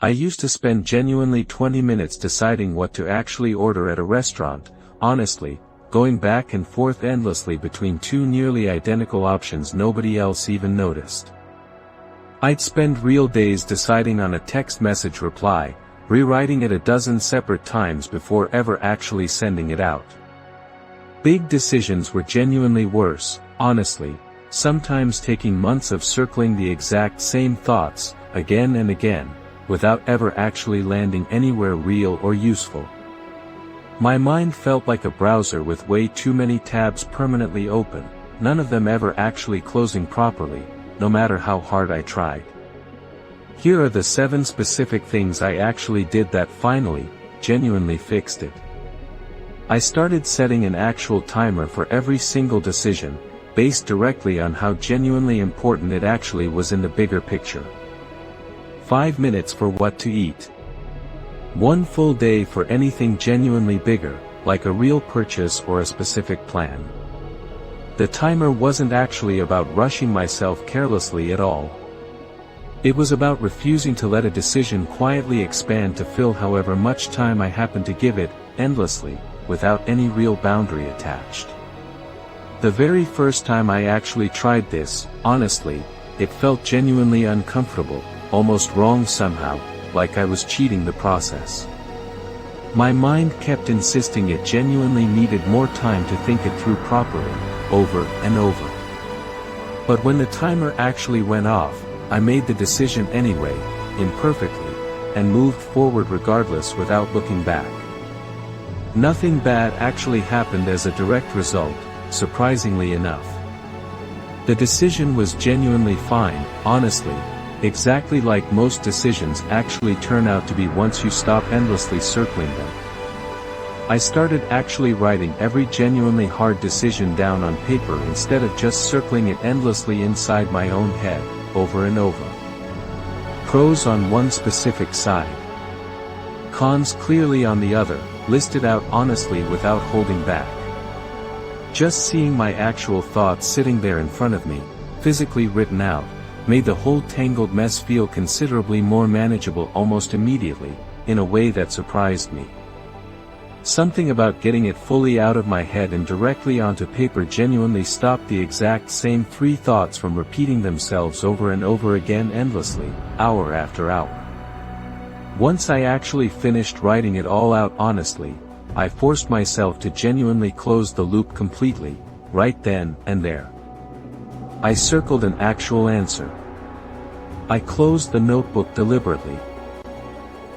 I used to spend genuinely 20 minutes deciding what to actually order at a restaurant, honestly, going back and forth endlessly between two nearly identical options nobody else even noticed. I'd spend real days deciding on a text message reply, rewriting it a dozen separate times before ever actually sending it out. Big decisions were genuinely worse, honestly, sometimes taking months of circling the exact same thoughts, again and again, without ever actually landing anywhere real or useful. My mind felt like a browser with way too many tabs permanently open, none of them ever actually closing properly, no matter how hard I tried. Here are the 7 specific things I actually did that finally, genuinely fixed it. I started setting an actual timer for every single decision, based directly on how genuinely important it actually was in the bigger picture. 5 minutes for what to eat. 1 full day for anything genuinely bigger, like a real purchase or a specific plan. The timer wasn't actually about rushing myself carelessly at all. It was about refusing to let a decision quietly expand to fill however much time I happened to give it, endlessly, without any real boundary attached. The very first time I actually tried this, honestly, it felt genuinely uncomfortable, almost wrong somehow, like I was cheating the process. My mind kept insisting it genuinely needed more time to think it through properly, over and over. But when the timer actually went off, I made the decision anyway, imperfectly, and moved forward regardless without looking back. Nothing bad actually happened as a direct result, surprisingly enough. The decision was genuinely fine, honestly, exactly like most decisions actually turn out to be once you stop endlessly circling them. I started actually writing every genuinely hard decision down on paper instead of just circling it endlessly inside my own head, over and over. Pros on one specific side. Cons clearly on the other, listed out honestly without holding back. Just seeing my actual thoughts sitting there in front of me, physically written out, made the whole tangled mess feel considerably more manageable almost immediately, in a way that surprised me. Something about getting it fully out of my head and directly onto paper genuinely stopped the exact same 3 thoughts from repeating themselves over and over again endlessly, hour after hour. Once I actually finished writing it all out honestly, I forced myself to genuinely close the loop completely, right then and there. I circled an actual answer. I closed the notebook deliberately.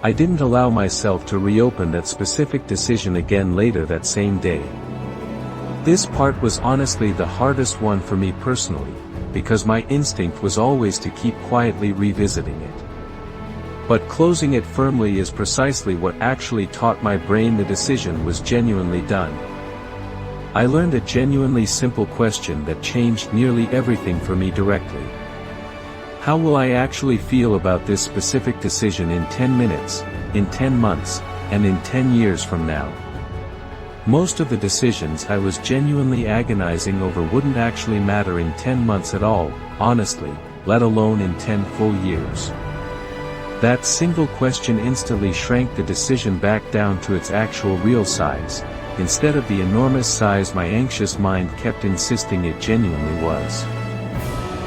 I didn't allow myself to reopen that specific decision again later that same day. This part was honestly the hardest one for me personally, because my instinct was always to keep quietly revisiting it. But closing it firmly is precisely what actually taught my brain the decision was genuinely done. I learned a genuinely simple question that changed nearly everything for me directly. How will I actually feel about this specific decision in 10 minutes, in 10 months, and in 10 years from now? Most of the decisions I was genuinely agonizing over wouldn't actually matter in 10 months at all, honestly, let alone in 10 full years. That single question instantly shrank the decision back down to its actual real size, instead of the enormous size my anxious mind kept insisting it genuinely was.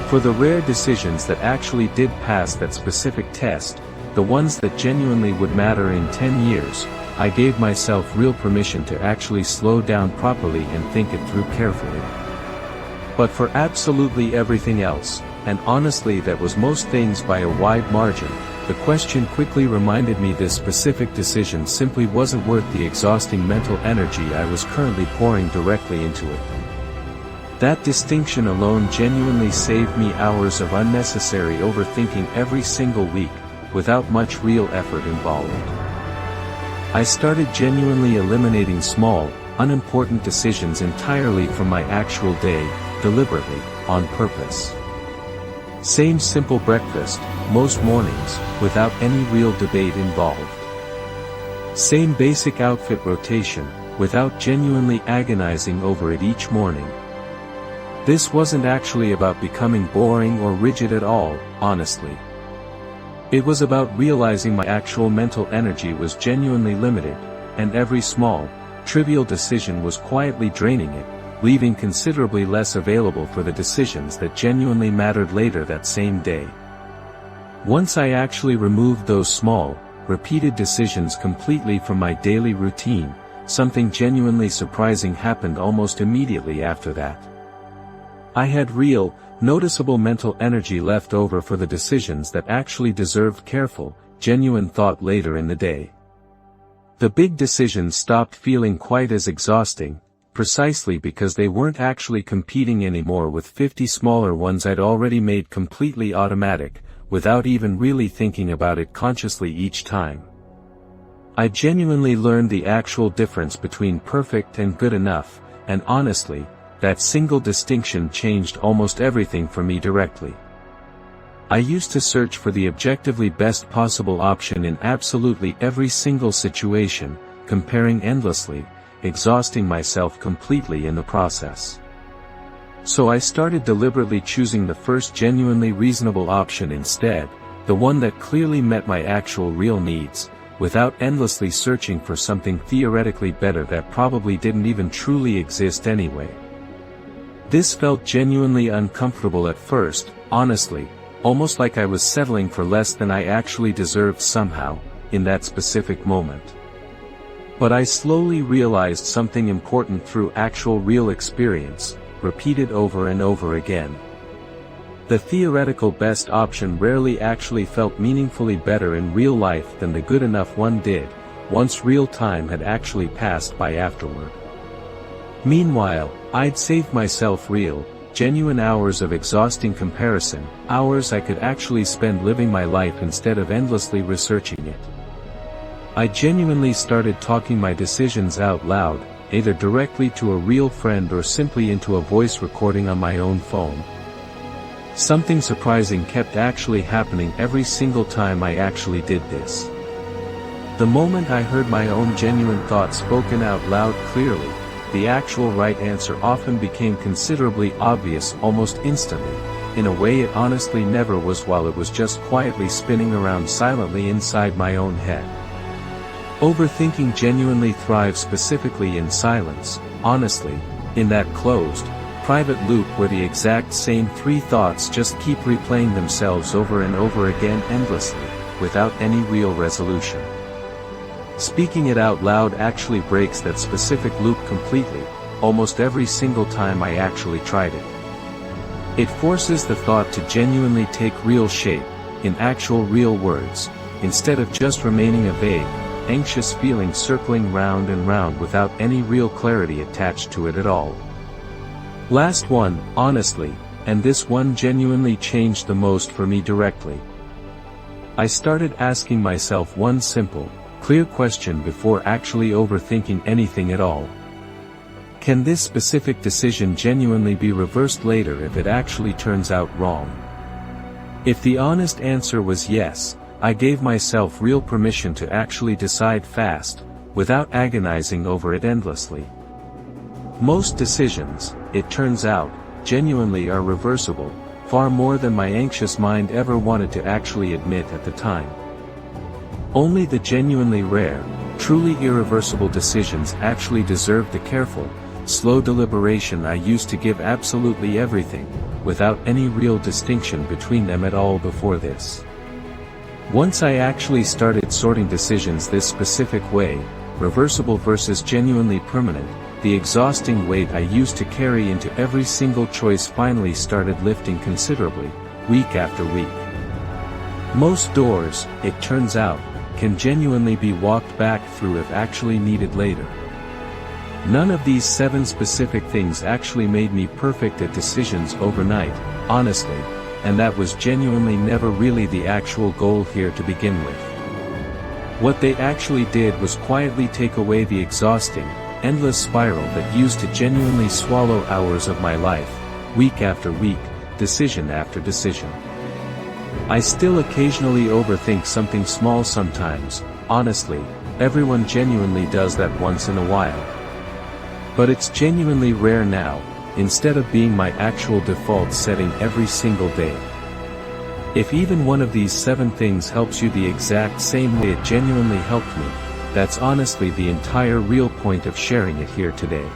For the rare decisions that actually did pass that specific test, the ones that genuinely would matter in 10 years, I gave myself real permission to actually slow down properly and think it through carefully. But for absolutely everything else, and honestly that was most things by a wide margin, the question quickly reminded me this specific decision simply wasn't worth the exhausting mental energy I was currently pouring directly into it. That distinction alone genuinely saved me hours of unnecessary overthinking every single week, without much real effort involved. I started genuinely eliminating small, unimportant decisions entirely from my actual day, deliberately, on purpose. Same simple breakfast, most mornings, without any real debate involved. Same basic outfit rotation, without genuinely agonizing over it each morning. This wasn't actually about becoming boring or rigid at all, honestly. It was about realizing my actual mental energy was genuinely limited, and every small, trivial decision was quietly draining it, leaving considerably less available for the decisions that genuinely mattered later that same day. Once I actually removed those small, repeated decisions completely from my daily routine, something genuinely surprising happened almost immediately after that. I had real, noticeable mental energy left over for the decisions that actually deserved careful, genuine thought later in the day. The big decisions stopped feeling quite as exhausting, precisely because they weren't actually competing anymore with 50 smaller ones I'd already made completely automatic, without even really thinking about it consciously each time. I genuinely learned the actual difference between perfect and good enough, and honestly, that single distinction changed almost everything for me directly. I used to search for the objectively best possible option in absolutely every single situation, comparing endlessly, exhausting myself completely in the process. So I started deliberately choosing the first genuinely reasonable option instead, the one that clearly met my actual real needs, without endlessly searching for something theoretically better that probably didn't even truly exist anyway. This felt genuinely uncomfortable at first, honestly, almost like I was settling for less than I actually deserved somehow, in that specific moment. But I slowly realized something important through actual real experience, repeated over and over again. The theoretical best option rarely actually felt meaningfully better in real life than the good enough one did, once real time had actually passed by afterward. Meanwhile, I'd saved myself real, genuine hours of exhausting comparison, hours I could actually spend living my life instead of endlessly researching it. I genuinely started talking my decisions out loud, either directly to a real friend or simply into a voice recording on my own phone. Something surprising kept actually happening every single time I actually did this. The moment I heard my own genuine thoughts spoken out loud clearly, the actual right answer often became considerably obvious almost instantly, in a way it honestly never was while it was just quietly spinning around silently inside my own head. Overthinking genuinely thrives specifically in silence, honestly, in that closed, private loop where the exact same three thoughts just keep replaying themselves over and over again endlessly, without any real resolution. Speaking it out loud actually breaks that specific loop completely, almost every single time I actually tried it. It forces the thought to genuinely take real shape, in actual real words, instead of just remaining a vague, anxious feeling circling round and round without any real clarity attached to it at all. Last one, honestly, and this one genuinely changed the most for me directly. I started asking myself one simple, clear question before actually overthinking anything at all. Can this specific decision genuinely be reversed later if it actually turns out wrong? If the honest answer was yes, I gave myself real permission to actually decide fast, without agonizing over it endlessly. Most decisions, it turns out, genuinely are reversible, far more than my anxious mind ever wanted to actually admit at the time. Only the genuinely rare, truly irreversible decisions actually deserve the careful, slow deliberation I used to give absolutely everything, without any real distinction between them at all before this. Once I actually started sorting decisions this specific way, reversible versus genuinely permanent, the exhausting weight I used to carry into every single choice finally started lifting considerably, week after week. Most doors, it turns out, can genuinely be walked back through if actually needed later. None of these 7 specific things actually made me perfect at decisions overnight, honestly, and that was genuinely never really the actual goal here to begin with. What they actually did was quietly take away the exhausting, endless spiral that used to genuinely swallow hours of my life, week after week, decision after decision. I still occasionally overthink something small sometimes, honestly, everyone genuinely does that once in a while. But it's genuinely rare now, instead of being my actual default setting every single day. If even one of these 7 things helps you the exact same way it genuinely helped me, that's honestly the entire real point of sharing it here today.